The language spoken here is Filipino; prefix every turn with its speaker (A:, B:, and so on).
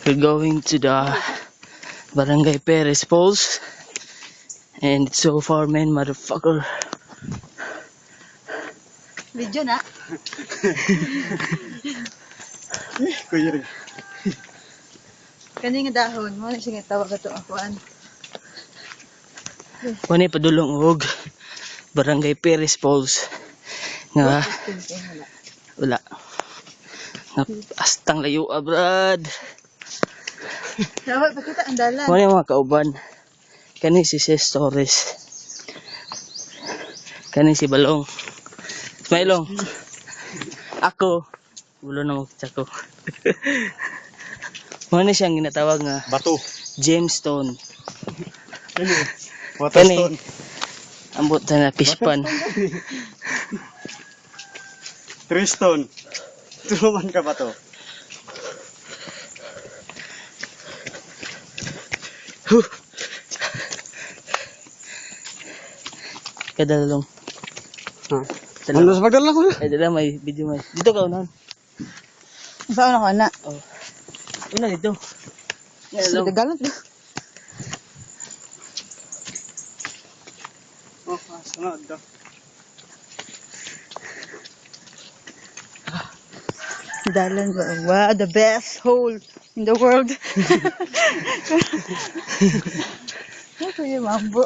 A: We're going to the Barangay Perez Falls. And it's so far, man, motherfucker.
B: Video na.
C: Kuya.
B: Kani nga dahon mo, sige tawag ato akuan.
A: Wala padulong og Barangay Perez Falls. Nga, wala. Nga, astang layo, brad.
B: Dapat pakita ang dalan.
A: Wala yung mga kauban. Kani si Ces Torres. Kani si Balong. Smailong. Ako. Ulo na magkita ko. Wala siyang ginatawag nga
C: Bato.
A: Gemstone.
C: Waterstone.
A: Ambot na pispan.
C: Triston. Tulungan ka ba to?
A: Kadalong.
C: Ha? Ano sa pagdala ko?
A: Ay, dala may video may. Dito ka unan.
B: Saan ako na?
A: Oh. Una dito.
B: Sa Tagalog.
C: Oh, sunod daw.
B: Dalan ba? Wow, the best hole in the world. Ito yung mambo.